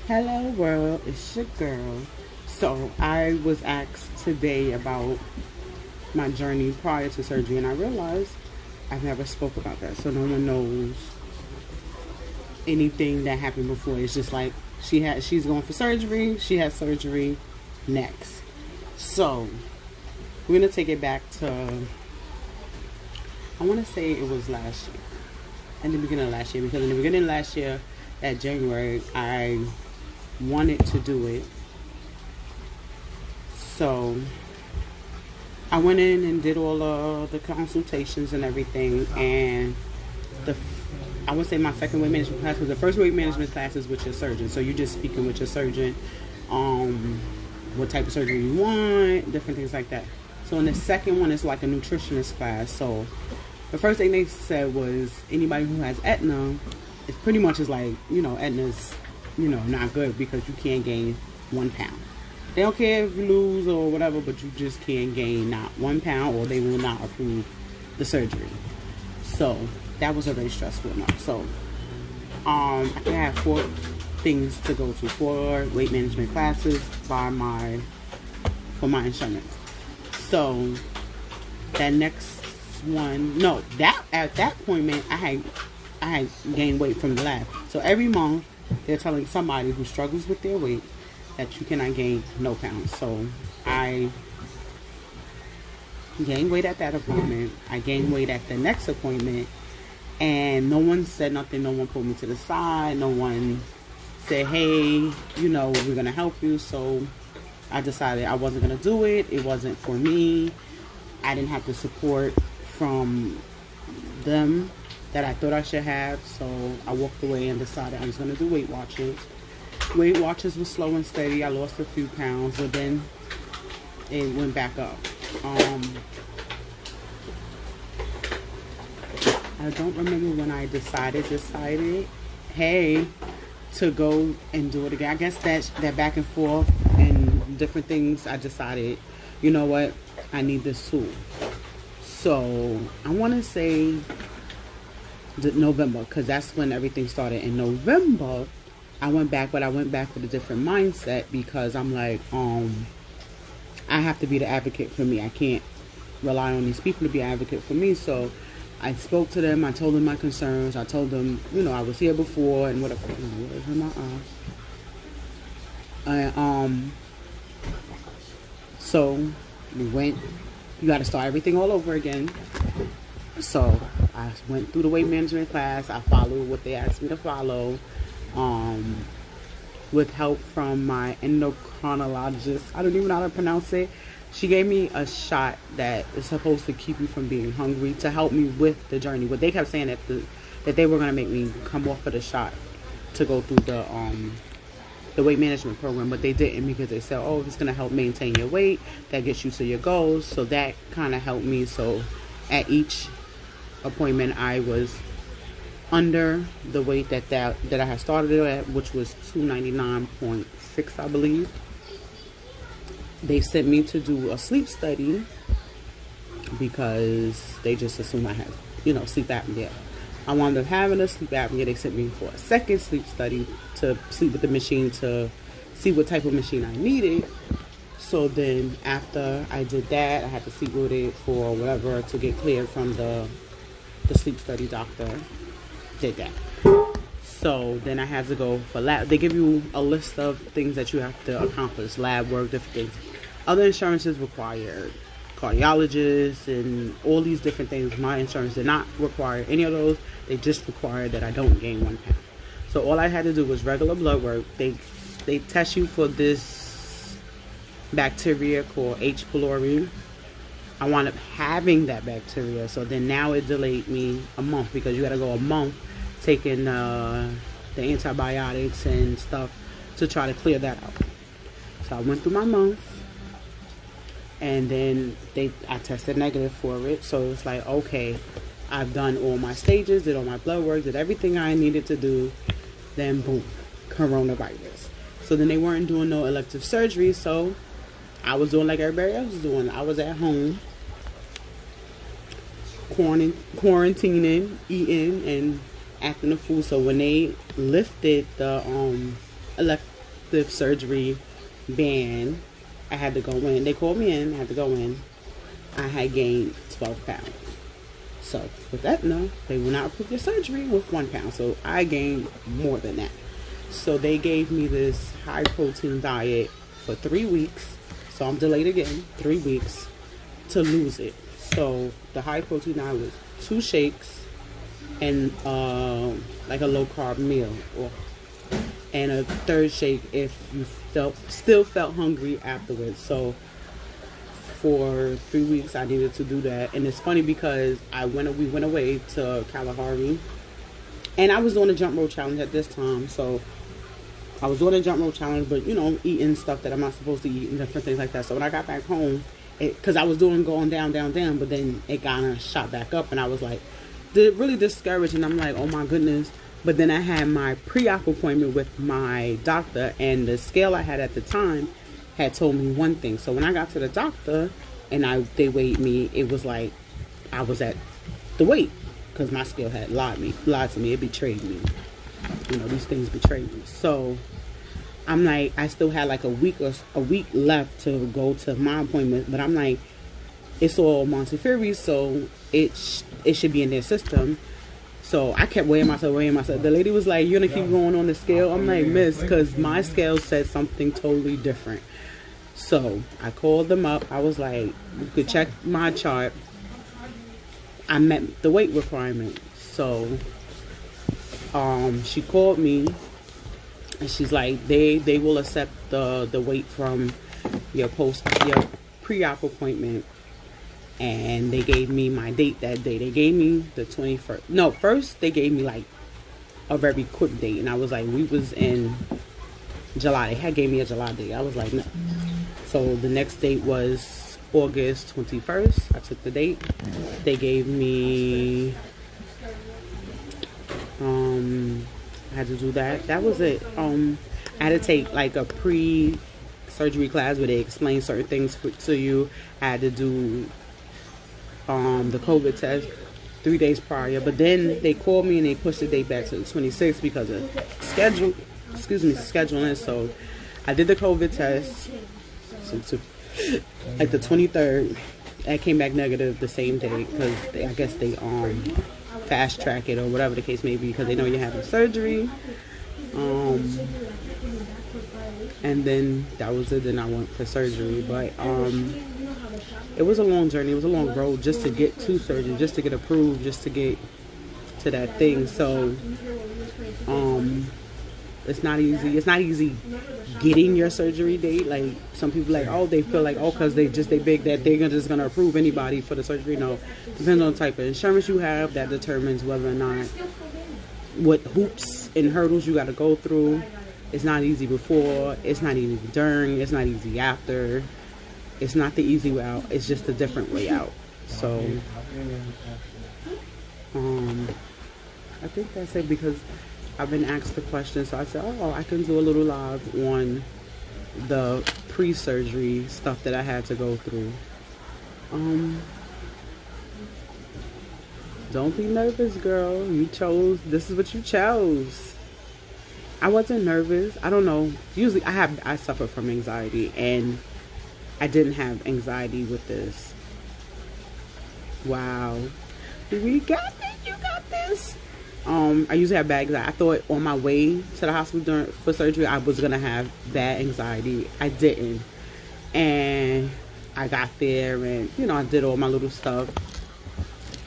Hello world, it's your girl. So I was asked today about my journey prior to surgery, and I realized I've never spoke about that. So no one knows anything that happened before. It's just like she's going for surgery, she has surgery next. So we're gonna take it back to, I wanna say it was last year. In the beginning of last year, because in the beginning of last year, at January, I wanted to do it. So I went in and did all of the consultations and everything, and the I would say my second weight management class was the first weight management class is with your surgeon. So you're just speaking with your surgeon, what type of surgery you want, different things like that. So in the second one, it's like a nutritionist class. So the first thing they said was anybody who has Aetna, it's pretty much is like, Aetna's, not good because you can't gain 1 pound. They don't care if you lose or whatever, but you just can't gain not 1 pound or they will not approve the surgery. So that was already stressful enough. So I can have 4 things to go to, 4 weight management classes for my insurance. So that next one, no, that at that appointment I had gained weight from the lab. So every month they're telling somebody who struggles with their weight that you cannot gain no pounds. So I gained weight at that appointment. I gained weight at the next appointment, and no one said nothing. No one pulled me to the side. No one said, hey, we're gonna help you. So I decided I wasn't gonna do it. It wasn't for me. I didn't have the support from them that I thought I should have. So I walked away and decided I was gonna do Weight Watchers. Weight Watchers was slow and steady. I lost a few pounds, but then it went back up. I don't remember when I decided, hey, to go and do it again. I guess that back and forth and different things, I decided, you know what, I need this tool. So I want to say November, because that's when everything started. In November, I went back, but I went back with a different mindset because I'm like, I have to be the advocate for me. I can't rely on these people to be an advocate for me. So I spoke to them. I told them my concerns. I told them, I was here before and whatever. What's in my eye? And so we went. You got to start everything all over again. So I went through the weight management class. I followed what they asked me to follow. With help from my endocrinologist. I don't even know how to pronounce it. She gave me a shot that is supposed to keep you from being hungry to help me with the journey. But they kept saying that they were going to make me come off of the shot to go through the weight management program, but they didn't because they said, oh, it's going to help maintain your weight. That gets you to your goals. So that kind of helped me. So at each appointment, I was under the weight that I had started at, which was 299.6, I believe. They sent me to do a sleep study because they just assumed I had, sleep apnea. I wound up having a sleep apnea. They sent me for a second sleep study to sleep with the machine to see what type of machine I needed. So then after I did that, I had to sleep with it for whatever to get cleared from the sleep study doctor. Did that. So then I had to go for lab. They give you a list of things that you have to accomplish, lab work, different things. Other insurances require cardiologists and all these different things. My insurance did not require any of those. They just required that I don't gain 1 pound. So all I had to do was regular blood work. They test you for this bacteria called H. pylori. I wound up having that bacteria, so then now it delayed me a month because you got to go a month taking the antibiotics and stuff to try to clear that out. So I went through my month, and then I tested negative for it. So it's like, okay, I've done all my stages, did all my blood work, did everything I needed to do. Then boom, coronavirus. So then they weren't doing no elective surgery, so I was doing like everybody else was doing. I was at home, quarantining, eating, and acting the fool. So when they lifted the elective surgery ban. I had to go in. They called me in. I had to go in. I had gained 12 pounds. So with that, no, they will not approve your surgery with 1 pound. So I gained more than that. So they gave me this high protein diet for 3 weeks. So I'm delayed again, 3 weeks to lose it. So the high protein diet was 2 shakes and like a low carb meal, and a third shake if you still felt hungry afterwards. So for 3 weeks I needed to do that. And it's funny because we went away to Kalahari, and I was doing a jump rope challenge at this time. So I was doing a jump rope challenge, but eating stuff that I'm not supposed to eat and different things like that. So when I got back home, because I was going down, but then it kind of shot back up, and I was like really discouraged, and I'm like, oh my goodness. But then I had my pre-op appointment with my doctor, and the scale I had at the time had told me one thing. So when I got to the doctor and they weighed me, it was like I was at the weight, because my scale had lied to me. It betrayed me. These things betray me. So I'm like, I still had like a week left to go to my appointment, but I'm like, it's all Montefiore, so it should be in their system. So I kept weighing myself. The lady was like, "You're gonna keep going on the scale?" I'm like, "Miss," because my scale said something totally different. So I called them up. I was like, "You could check my chart. I met the weight requirement." So she called me, and she's like, they will accept the weight from your pre-op appointment. And they gave me my date that day. They gave me the 21st. No, first they gave me like a very quick date, and I was like, we was in July. They had gave me a July date. I was like, no. So the next date was August 21st. I took the date. They gave me I had to do that. That was it. I had to take like a pre-surgery class where they explain certain things to you. I had to do the COVID test 3 days prior, but then they called me and they pushed the date back to the 26th because of scheduling. So I did the COVID test like the 23rd. I came back negative the same day because I guess they fast track it or whatever the case may be, because they know you're having surgery. And then that was it. Then I went for surgery, but it was a long journey. It was a long road just to get to surgery, just to get approved, just to get to that thing. So it's not easy. It's not easy getting your surgery date. Like some people they feel like, because they big that they're just gonna approve anybody for the surgery. No, depends on the type of insurance you have. That determines whether or not what hoops and hurdles you got to go through. It's not easy before. It's not easy during. It's not easy after. It's not the easy way out. It's just a different way out. So, I think that's it, because I've been asked the question. So I said, I can do a little live on the pre-surgery stuff that I had to go through. Don't be nervous, girl. This is what you chose. I wasn't nervous. I don't know. Usually I suffer from anxiety, and I didn't have anxiety with this. Wow. We got this. You got this. I usually have bad anxiety. I thought on my way to the hospital for surgery I was going to have bad anxiety. I didn't. And I got there and, I did all my little stuff.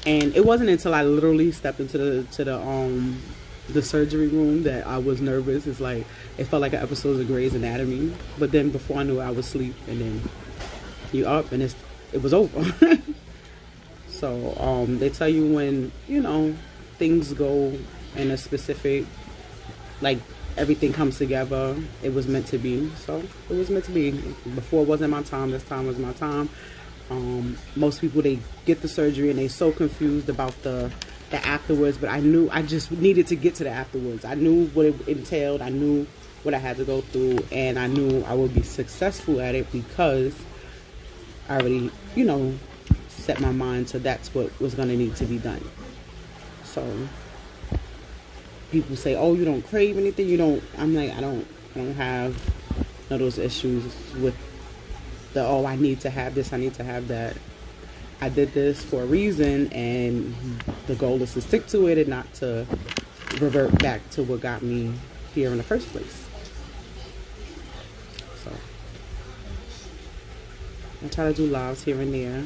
And it wasn't until I literally stepped into the surgery room that I was nervous. It's like, it felt like an episode of Grey's Anatomy. But then before I knew it, I was asleep, and then you up and it was over. So they tell you when, things go in a specific, like everything comes together. It was meant to be. So it was meant to be. Before it wasn't my time. This time was my time. Most people, they get the surgery and they so confused about the afterwards, but I just needed to get to the afterwards. I knew what it entailed. I knew what I had to go through, and I knew I would be successful at it because I already, set my mind to that's what was going to need to be done. So people say, oh, you don't crave anything. I'm like, I don't I don't have none of those issues with the, oh, I need to have this, I need to have that. I did this for a reason, and the goal is to stick to it and not to revert back to what got me here in the first place. So I try to do lives here and there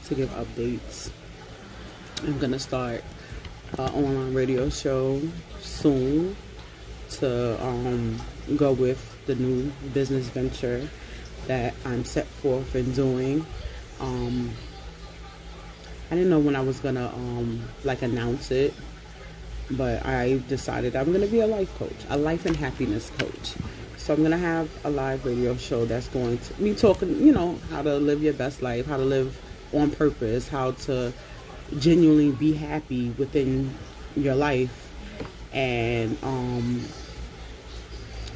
to give updates. I'm gonna start an online radio show soon to go with the new business venture that I'm set forth in doing. I didn't know when I was gonna like announce it, but I decided I'm gonna be a life coach, a life and happiness coach. So I'm gonna have a live radio show that's going to be talking, you know, how to live your best life, how to live on purpose, how to genuinely be happy within your life, and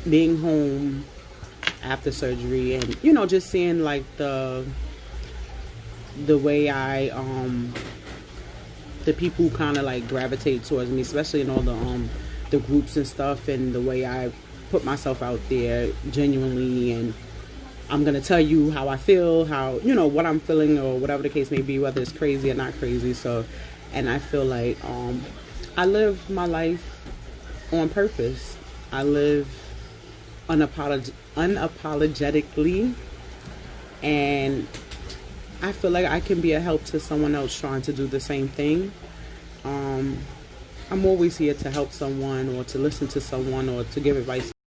being home after surgery, and you know, just seeing like the way I the people kind of like gravitate towards me, especially in all the groups and stuff, and the way I put myself out there genuinely, and I'm gonna tell you how I feel, how, you know, what I'm feeling, or whatever the case may be, whether it's crazy or not crazy. So, and I feel like I live my life on purpose. I live unapologetically, and I feel like I can be a help to someone else trying to do the same thing. I'm always here to help someone, or to listen to someone, or to give advice